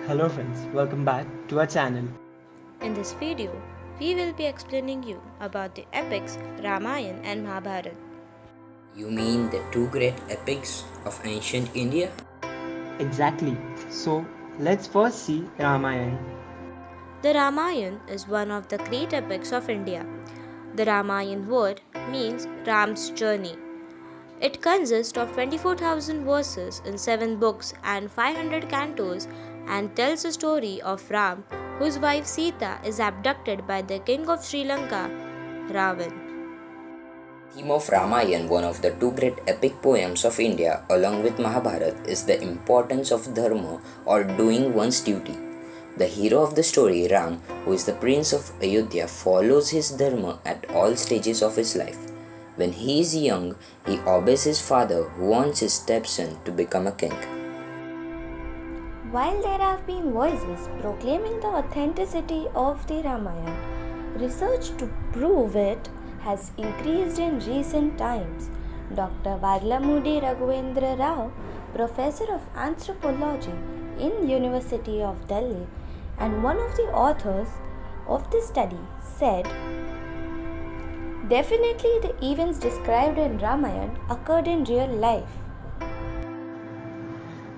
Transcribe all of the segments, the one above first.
Hello friends, welcome back to our channel. In this video, we will be explaining you about the epics Ramayan and Mahabharat. You mean the two great epics of ancient India? Exactly. So let's first see Ramayan. The Ramayan is one of the great epics of India. The Ramayan word means Ram's journey. It consists of 24,000 verses in 7 books and 500 cantos and tells the story of Ram, whose wife Sita is abducted by the king of Sri Lanka, Ravan. Theme of Ramayan, one of the two great epic poems of India, along with Mahabharat, is the importance of dharma or doing one's duty. The hero of the story, Ram, who is the prince of Ayodhya, follows his dharma at all stages of his life. When he is young, he obeys his father, who wants his stepson to become a king. While there have been voices proclaiming the authenticity of the Ramayana, research to prove it has increased in recent times. Dr. Varlamudi Raghavendra Rao, professor of anthropology in University of Delhi and one of the authors of the study, said, "Definitely the events described in Ramayana occurred in real life."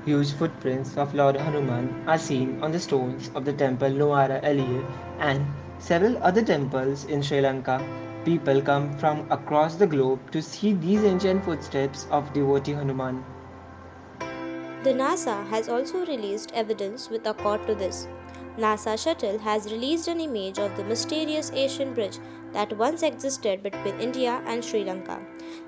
Huge footprints of Lord Hanuman are seen on the stones of the temple Nuwara Eliya and several other temples in Sri Lanka. People come from across the globe to see these ancient footsteps of devotee Hanuman. The NASA has also released evidence with accord to this. NASA shuttle has released an image of the mysterious Asian bridge that once existed between India and Sri Lanka.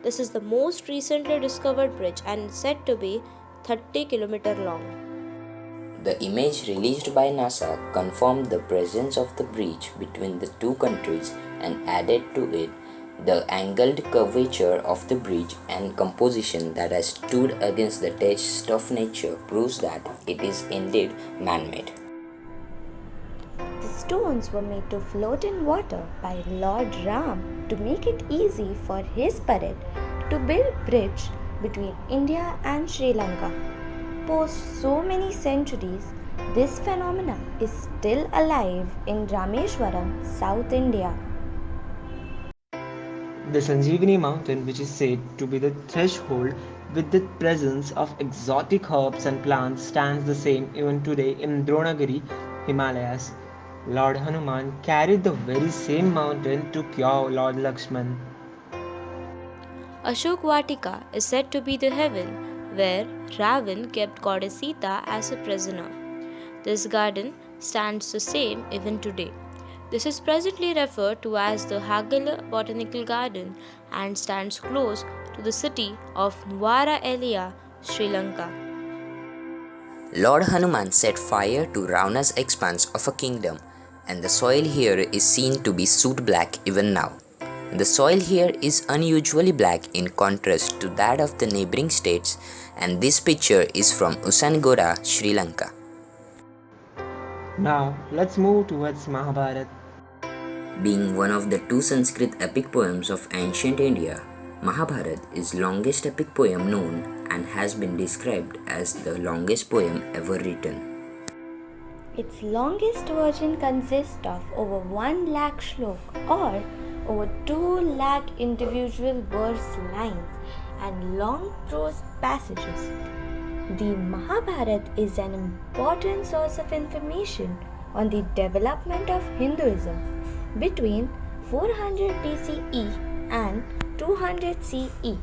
This is the most recently discovered bridge and is said to be 30 km long. The image released by NASA confirmed the presence of the bridge between the two countries and added to it the angled curvature of the bridge and composition that has stood against the test of nature proves that it is indeed man-made. The stones were made to float in water by Lord Ram to make it easy for his parrot to build bridge between India and Sri Lanka. Post so many centuries, this phenomenon is still alive in Rameshwaram, South India. The Sanjeevani mountain, which is said to be the threshold with the presence of exotic herbs and plants, stands the same even today in Dronagiri, Himalayas. Lord Hanuman carried the very same mountain to cure Lord Lakshman. Ashok Vatika is said to be the heaven where Ravan kept goddess Sita as a prisoner. This garden stands the same even today. This is presently referred to as the Hagala Botanical Garden and stands close to the city of Nuwara Eliya, Sri Lanka. Lord Hanuman set fire to Ravana's expanse of a kingdom, and the soil here is seen to be soot black even now. The soil here is unusually black in contrast to that of the neighboring states, and this picture is from Usangora, Sri Lanka. Now let's move towards Mahabharat. Being one of the two Sanskrit epic poems of ancient India, Mahabharat is longest epic poem known and has been described as the longest poem ever written. Its longest version consists of over 1 lakh shlok or over 2 lakh individual verse lines and long prose passages. The Mahabharat is an important source of information on the development of Hinduism between 400 BCE and 200 CE.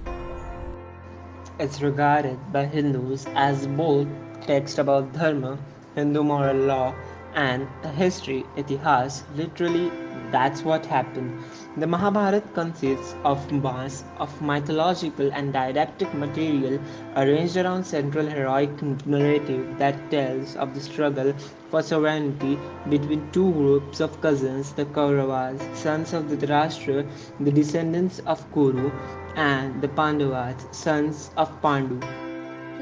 It's regarded by Hindus as both text about dharma, Hindu moral law, and a history, itihas. Literally, that's what happened. The Mahabharata consists of mass of mythological and didactic material arranged around central heroic narrative that tells of the struggle for sovereignty between two groups of cousins, the Kauravas, sons of Dhritarashtra, the descendants of Kuru, and the Pandavas, sons of Pandu.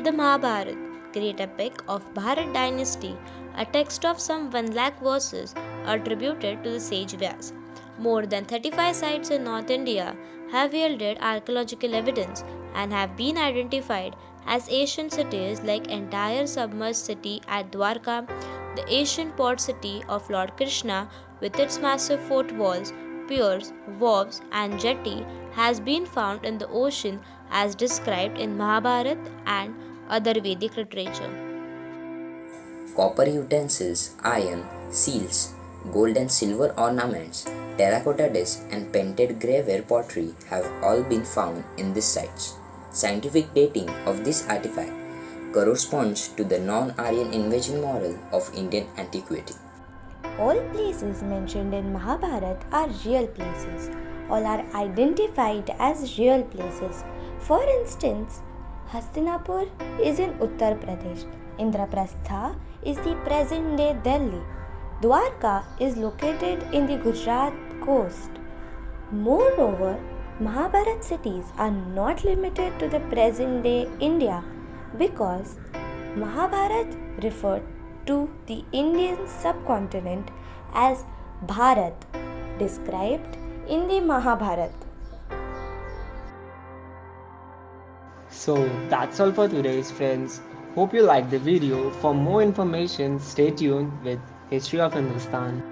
The Mahabharat, great epic of Bharat dynasty, a text of some 1 lakh verses attributed to the sage Vyas. More than 35 sites in North India have yielded archaeological evidence and have been identified as ancient cities like entire submerged city at Dwarka, The ancient port city of Lord Krishna, with its massive fort walls, piers, wharves, and jetty, has been found in the ocean as described in Mahabharat and other Vedic literature. Copper utensils, iron, seals, gold and silver ornaments, terracotta discs, and painted graveware pottery have all been found in these sites. Scientific dating of this artifact corresponds to the non Aryan invasion model of Indian antiquity. All places mentioned in Mahabharat are real places. All are identified as real places. For instance, Hastinapur is in Uttar Pradesh. Indraprastha is the present day Delhi. Dwarka is located in the Gujarat coast. Moreover, Mahabharat cities are not limited to the present day India because Mahabharat referred to the Indian subcontinent as Bharat, described in the Mahabharat. So that's all for today's friends. Hope you liked the video. For more information, stay tuned with History of Hindustan.